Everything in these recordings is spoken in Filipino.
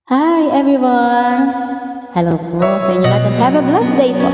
Hi everyone! Hello po sa inyo lahat and have a blessed day po.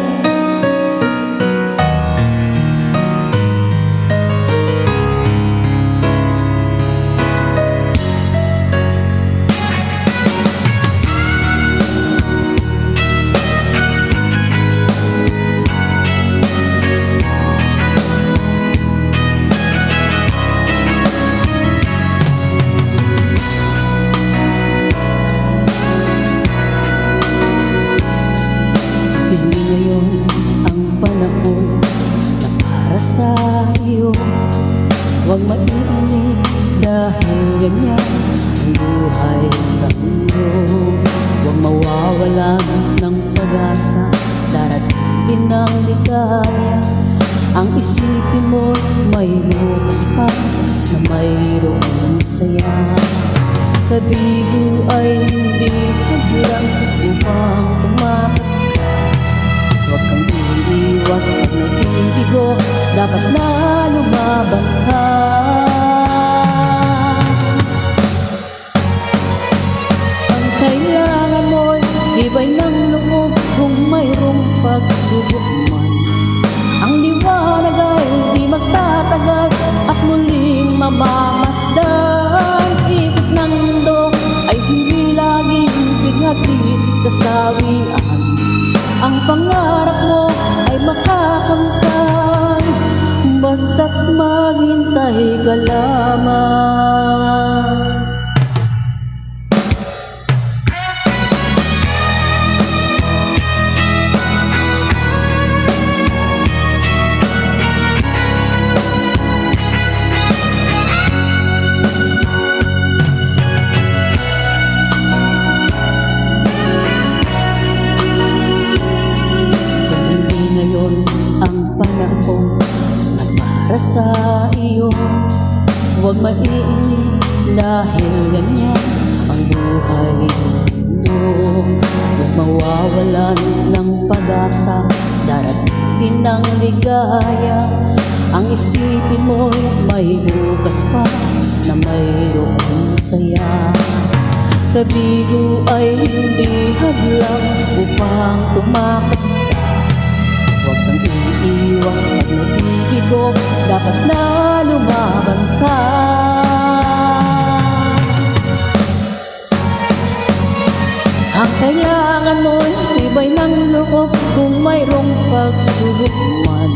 Hindi ngayon ang panahon na para sa iyo. Huwag maiinip dahil ganyan ang buhay sa mundo. Huwag mawawalan ng pag-asa, darating ang ligaya. Ang isipin mo may bukas pa na mayroong saya. Kabigo ay hindi hadlang upang tumakas ka. Huwag kang iiwas pag nabibigo, dapat na lumaban ka. Ang kailangan mo'y tibay ng loob kung mayroong pagsubok man. Ang liwanag ay di magtatagal at muling mamamasdan. Ikot ng mundo ay hindi laging bighatid kasawian. Ang pangarap mo ay makakamtan, basta't maghintay ka lamang. Ang panahon na para sa iyo. Huwag maiinip dahil ganyan ang buhay sa mundo. Huwag mawawalan ng pag-asa, darating ang ligaya. Ang isipin mo'y may bukas pa na mayroong saya. Kabigo ay hindi hadlang upang tumakas ka. Huwag kang iiwas pag nabibigo, dapat na lumaban ka. Ang kailangan mo'y tibay ng loob kung mayroong pagsubok man.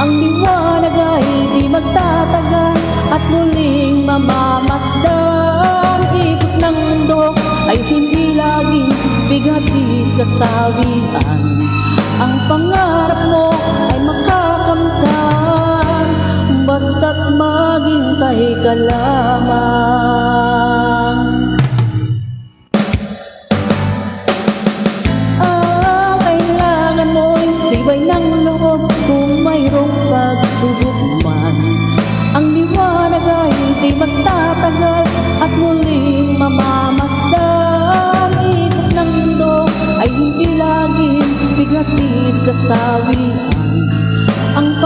Ang liwanag ay di magtatagal at muling mamamasdan. Ikot ng mundo ay hindi laging bighatid kasawian. Ang pangarap mo ay makakamtan, basta't maghintay ka lamang. Ang kailangan mo'y tibay ng loob kung mayroong pagsubok man. Ang liwanag ay di magtatagal at muling mamamasdan. Ikot ng mundo ay hindi laging bighatid kasawian. Ang